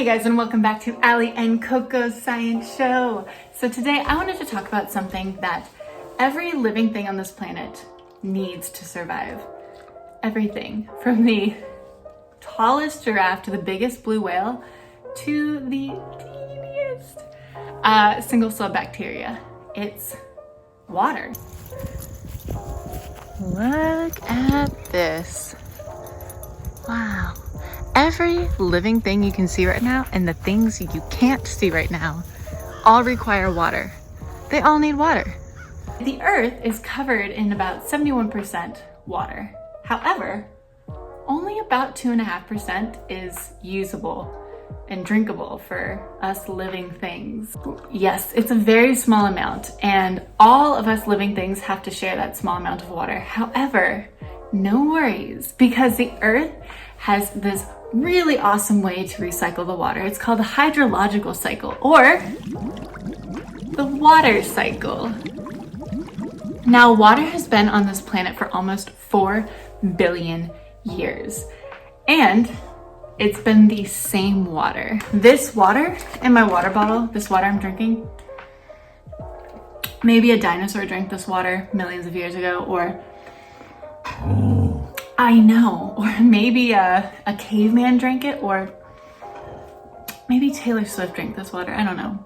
Hey guys, and welcome back to Allie and CoCo's Science Show. So today I wanted to talk about something that every living thing on this planet needs to survive. Everything from the tallest giraffe to the biggest blue whale to the teeniest single cell bacteria. It's water. Look at this. Wow. Every living thing you can see right now and the things you can't see right now all require water. They all need water. The Earth is covered in about 71% water. However, only about 2.5% is usable and drinkable for us living things. Yes, it's a very small amount, and all of us living things have to share that small amount of water. However, no worries, because the Earth has this really awesome way to recycle the water. It's called the hydrological cycle, or the water cycle. Now, water has been on this planet for almost 4 billion years, and it's been the same water. This water in my water bottle, this water I'm drinking, maybe a dinosaur drank this water millions of years ago, or I know, or maybe a caveman drank it, or maybe Taylor Swift drank this water, I don't know,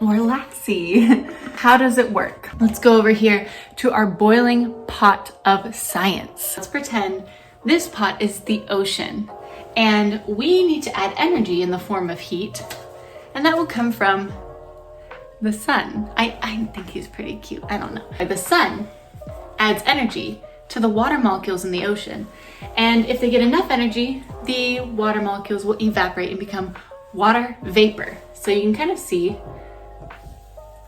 or Lassie. How does it work? Let's go over here to our boiling pot of science. Let's pretend this pot is the ocean, and we need to add energy in the form of heat, and that will come from the sun. I think he's pretty cute, I don't know. The sun adds energy to the water molecules in the ocean. And if they get enough energy, the water molecules will evaporate and become water vapor. So you can kind of see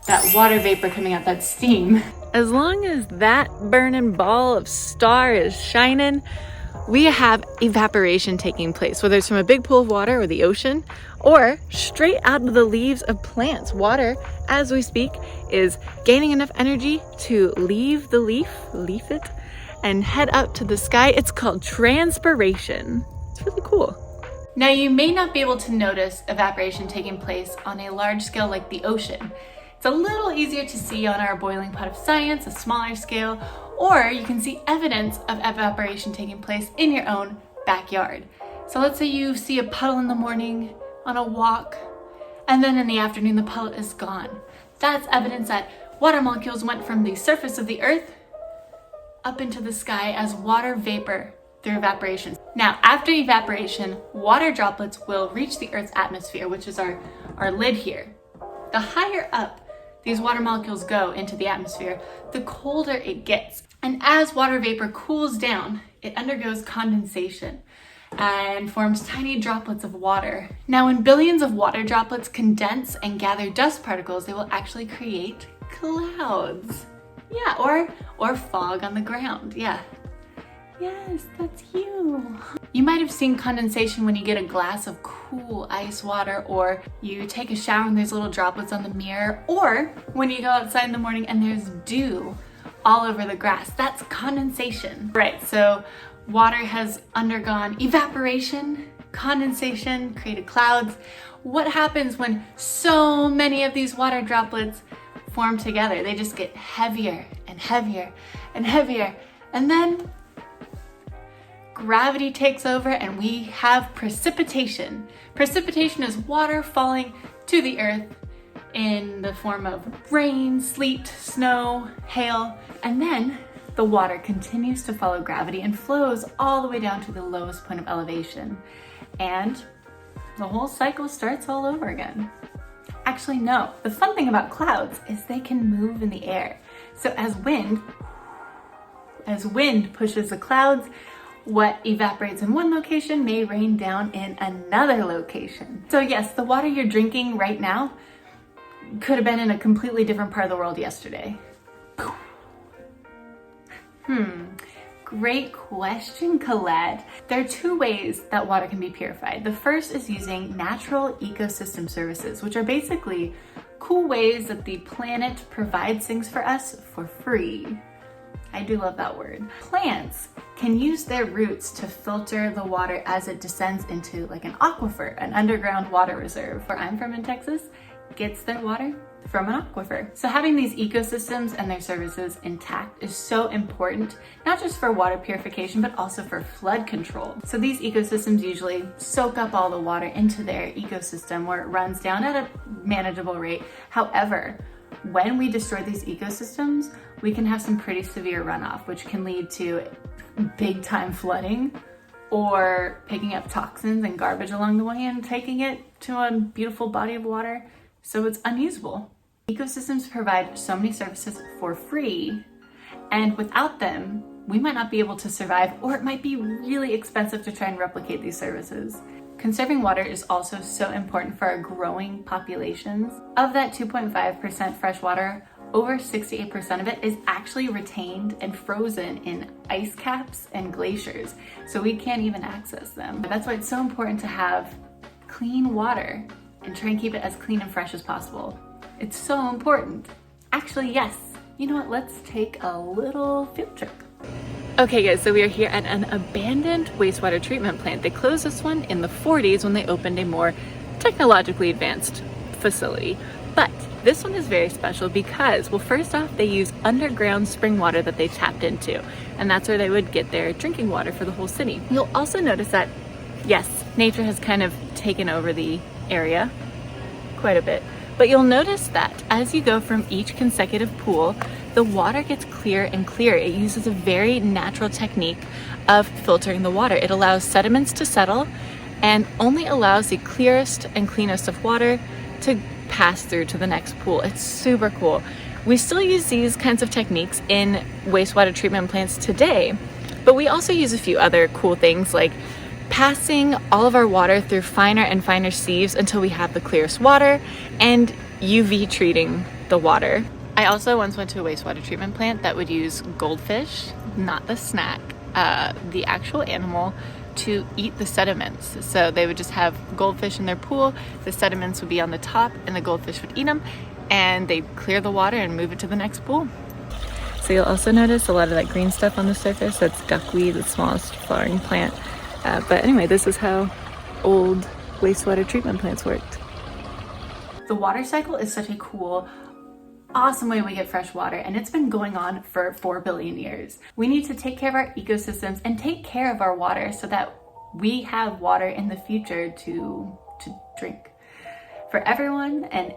that water vapor coming out, that steam. As long as that burning ball of star is shining, we have evaporation taking place, whether it's from a big pool of water or the ocean, or straight out of the leaves of plants. Water, as we speak, is gaining enough energy to leave the leaf it, and head up to the sky. It's called transpiration. It's really cool. Now, you may not be able to notice evaporation taking place on a large scale like the ocean. It's a little easier to see on our boiling pot of science, a smaller scale, or you can see evidence of evaporation taking place in your own backyard. So let's say you see a puddle in the morning on a walk, and then in the afternoon the puddle is gone. That's evidence that water molecules went from the surface of the Earth up into the sky as water vapor through evaporation. Now, after evaporation, water droplets will reach the Earth's atmosphere, which is our lid here. The higher up these water molecules go into the atmosphere, the colder it gets. And as water vapor cools down, it undergoes condensation and forms tiny droplets of water. Now, when billions of water droplets condense and gather dust particles, they will actually create clouds. Yeah, or fog on the ground. Yeah. Yes, that's you. You might have seen condensation when you get a glass of cool ice water, or you take a shower and there's little droplets on the mirror, or when you go outside in the morning and there's dew all over the grass. That's condensation. Right, so water has undergone evaporation, condensation, created clouds. What happens when so many of these water droplets form together? They just get heavier and heavier and heavier, and then gravity takes over and we have precipitation. Precipitation is water falling to the Earth in the form of rain, sleet, snow, hail, and then the water continues to follow gravity and flows all the way down to the lowest point of elevation. And the whole cycle starts all over again. Actually, no. The fun thing about clouds is they can move in the air. So as wind pushes the clouds, what evaporates in one location may rain down in another location. So yes, the water you're drinking right now could have been in a completely different part of the world yesterday. Great question, Colette. There are 2 ways that water can be purified. The first is using natural ecosystem services, which are basically cool ways that the planet provides things for us for free. I do love that word. Plants can use their roots to filter the water as it descends into like an aquifer, an underground water reserve. Where I'm from in Texas, gets their water from an aquifer. So having these ecosystems and their services intact is so important, not just for water purification, but also for flood control. So these ecosystems usually soak up all the water into their ecosystem where it runs down at a manageable rate. However, when we destroy these ecosystems, we can have some pretty severe runoff, which can lead to big time flooding or picking up toxins and garbage along the way and taking it to a beautiful body of water so it's unusable. Ecosystems provide so many services for free, and without them, we might not be able to survive, or it might be really expensive to try and replicate these services. Conserving water is also so important for our growing populations. Of that 2.5% fresh water, over 68% of it is actually retained and frozen in ice caps and glaciers, so we can't even access them. That's why it's so important to have clean water and try and keep it as clean and fresh as possible. It's so important. Actually, yes. You know what? Let's take a little field trip. Okay guys, so we are here at an abandoned wastewater treatment plant. They closed this one in the 40s when they opened a more technologically advanced facility. But this one is very special because, well, first off, they use underground spring water that they tapped into, and that's where they would get their drinking water for the whole city. You'll also notice that, yes, nature has kind of taken over the area quite a bit. But you'll notice that as you go from each consecutive pool, the water gets clearer and clearer. It uses a very natural technique of filtering the water. It allows sediments to settle and only allows the clearest and cleanest of water to pass through to the next pool. It's super cool. We still use these kinds of techniques in wastewater treatment plants today, but we also use a few other cool things like passing all of our water through finer and finer sieves until we have the clearest water, and UV treating the water. I also once went to a wastewater treatment plant that would use goldfish, not the snack, the actual animal, to eat the sediments. So they would just have goldfish in their pool, the sediments would be on the top, and the goldfish would eat them, and they'd clear the water and move it to the next pool. So you'll also notice a lot of that green stuff on the surface. That's duckweed, the smallest flowering plant. But anyway, this is how old wastewater treatment plants worked. The water cycle is such a cool, awesome way we get fresh water, and it's been going on for 4 billion years. We need to take care of our ecosystems and take care of our water so that we have water in the future to drink. For everyone and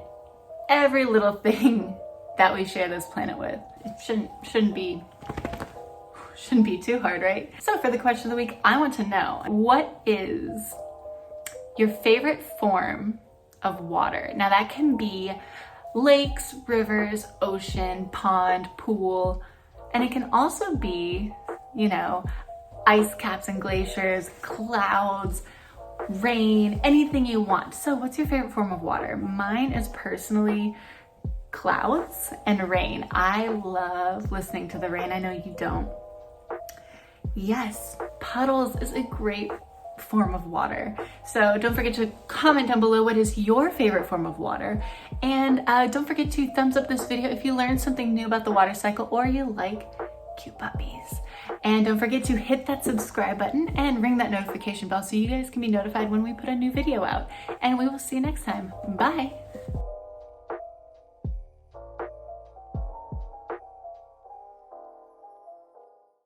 every little thing that we share this planet with. It shouldn't be too hard, right? So for the question of the week, I want to know, what is your favorite form of water? Now that can be lakes, rivers, ocean, pond, pool, and it can also be, you know, ice caps and glaciers, clouds, rain, anything you want. So what's your favorite form of water? Mine is personally clouds and rain. I love listening to the rain. I know you don't. Yes, puddles is a great form of water. So don't forget to comment down below what is your favorite form of water. And don't forget to thumbs up this video if you learned something new about the water cycle or you like cute puppies. And don't forget to hit that subscribe button and ring that notification bell so you guys can be notified when we put a new video out. And we will see you next time. Bye.